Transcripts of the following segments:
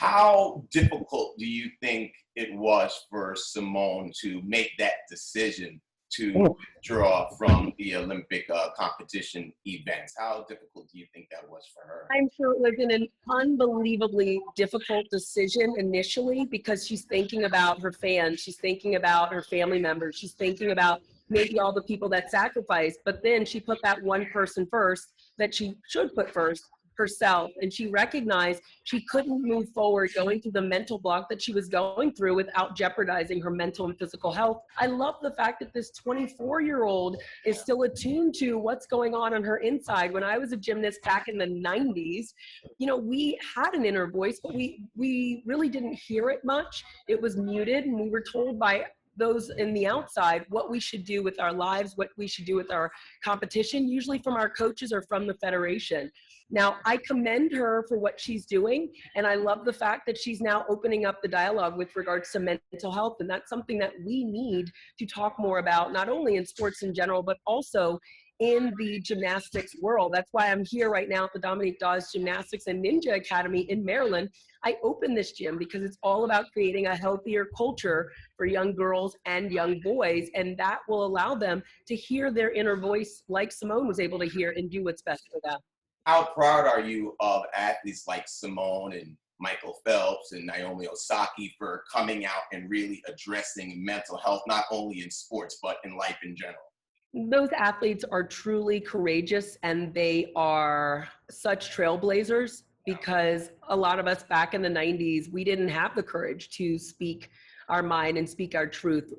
How difficult do you think it was for Simone to make that decision to withdraw from the Olympic competition events? How difficult do you think that was for her? I'm sure it was an unbelievably difficult decision initially because she's thinking about her fans, she's thinking about her family members, she's thinking about maybe all the people that sacrificed, but then she put that one person first that she should put first, herself, and she recognized she couldn't move forward going through the mental block that she was going through without jeopardizing her mental and physical health. I love the fact that this 24-year-old is still attuned to what's going on her inside. When I was a gymnast back in the 90s, you know, we had an inner voice, but we really didn't hear it much. It was muted, and we were told by those in the outside what we should do with our lives, what we should do with our competition, usually from our coaches or from the federation. Now, I commend her for what she's doing, and I love the fact that she's now opening up the dialogue with regards to mental health, and that's something that we need to talk more about, not only in sports in general, but also in the gymnastics world. That's why I'm here right now at the Dominique Dawes Gymnastics and Ninja Academy in Maryland. I opened this gym because it's all about creating a healthier culture for young girls and young boys, and that will allow them to hear their inner voice like Simone was able to hear and do what's best for them. How proud are you of athletes like Simone and Michael Phelps and Naomi Osaka for coming out and really addressing mental health, not only in sports, but in life in general? Those athletes are truly courageous, and they are such trailblazers because a lot of us back in the 90s, we didn't have the courage to speak our mind and speak our truth.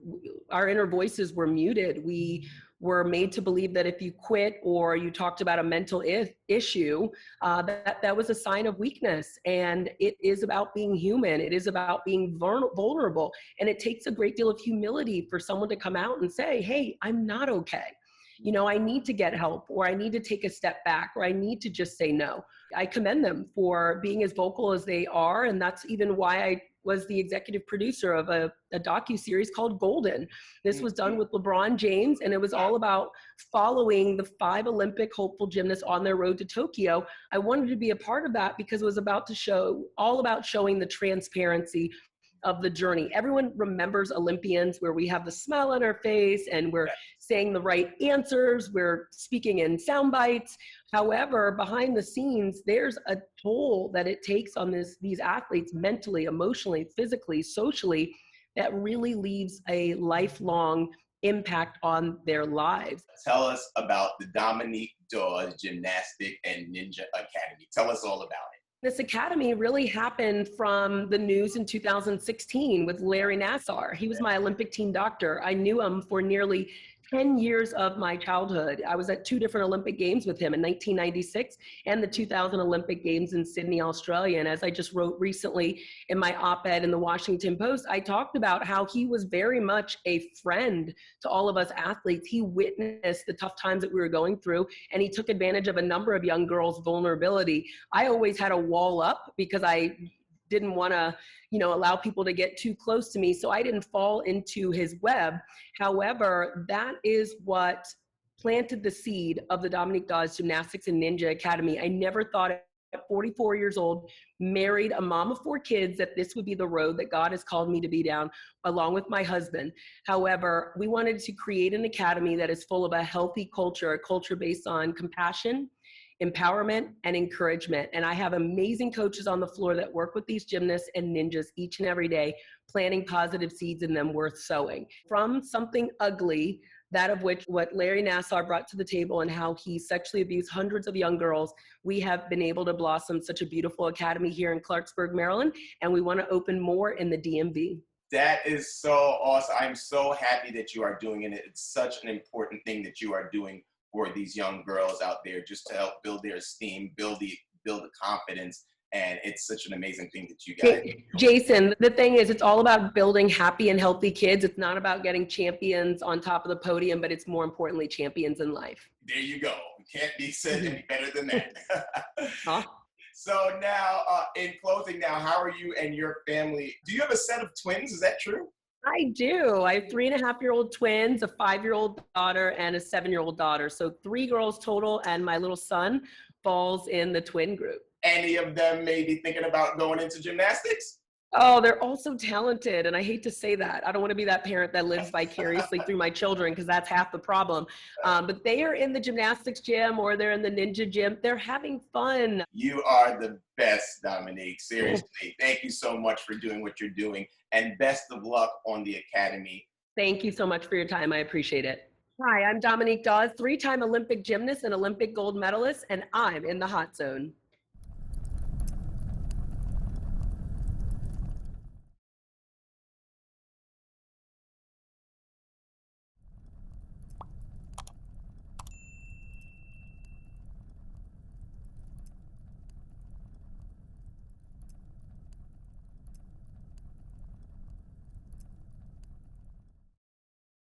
Our inner voices were muted. We were made to believe that if you quit or you talked about a mental issue, that was a sign of weakness. And it is about being human. It is about being vulnerable. And it takes a great deal of humility for someone to come out and say, hey, I'm not okay. You know, I need to get help, or I need to take a step back, or I need to just say no. I commend them for being as vocal as they are. And that's even why I was the executive producer of a docuseries called Golden. This was done with LeBron James, and it was all about following the 5 Olympic hopeful gymnasts on their road to Tokyo. I wanted to be a part of that because it was all about showing the transparency of the journey. Everyone remembers Olympians where we have the smile on our face and we're saying the right answers, we're speaking in sound bites. However, behind the scenes, there's a toll that it takes on these athletes mentally, emotionally, physically, socially, that really leaves a lifelong impact on their lives. Tell us about the Dominique Dawes Gymnastic and Ninja Academy. Tell us all about it. This academy really happened from the news in 2016 with Larry Nassar. He was my Olympic team doctor. I knew him for nearly 10 years of my childhood. I was at 2 different Olympic Games with him in 1996 and the 2000 Olympic Games in Sydney, Australia. And as I just wrote recently in my op-ed in the Washington Post, I talked about how he was very much a friend to all of us athletes. He witnessed the tough times that we were going through, and he took advantage of a number of young girls' vulnerability. I always had a wall up because I didn't want to, allow people to get too close to me. So I didn't fall into his web. However, that is what planted the seed of the Dominique Dawes Gymnastics and Ninja Academy. I never thought at 44 years old, married, a mom of 4 kids, that this would be the road that God has called me to be down, along with my husband. However, we wanted to create an academy that is full of a healthy culture, a culture based on compassion, empowerment, and encouragement. And I have amazing coaches on the floor that work with these gymnasts and ninjas each and every day, planting positive seeds in them worth sowing. From something ugly, that of which what Larry Nassar brought to the table and how he sexually abused hundreds of young girls, we have been able to blossom such a beautiful academy here in Clarksburg, Maryland, and we want to open more in the DMV. That is so awesome. I'm so happy that you are doing it. It's such an important thing that you are doing for these young girls out there, just to help build their esteem, build the confidence. And it's such an amazing thing that you guys do. Jason, the thing is, it's all about building happy and healthy kids. It's not about getting champions on top of the podium, but it's more importantly champions in life. There you go. Can't be said any better than that. Huh? So now, in closing now, how are you and your family? Do you have a set of twins? Is that true? I do. I have 3.5-year-old twins, a 5-year-old daughter, and a 7-year-old daughter. So 3 girls total, and my little son falls in the twin group. any of them maybe thinking about going into gymnastics? Oh, they're all so talented, and I hate to say that. I don't want to be that parent that lives vicariously through my children because that's half the problem. But they are in the gymnastics gym or they're in the ninja gym. They're having fun. You are the best, Dominique. Seriously. Thank you so much for doing what you're doing, and best of luck on the academy. Thank you so much for your time. I appreciate it. Hi, I'm Dominique Dawes, 3-time Olympic gymnast and Olympic gold medalist, and I'm in the hot zone.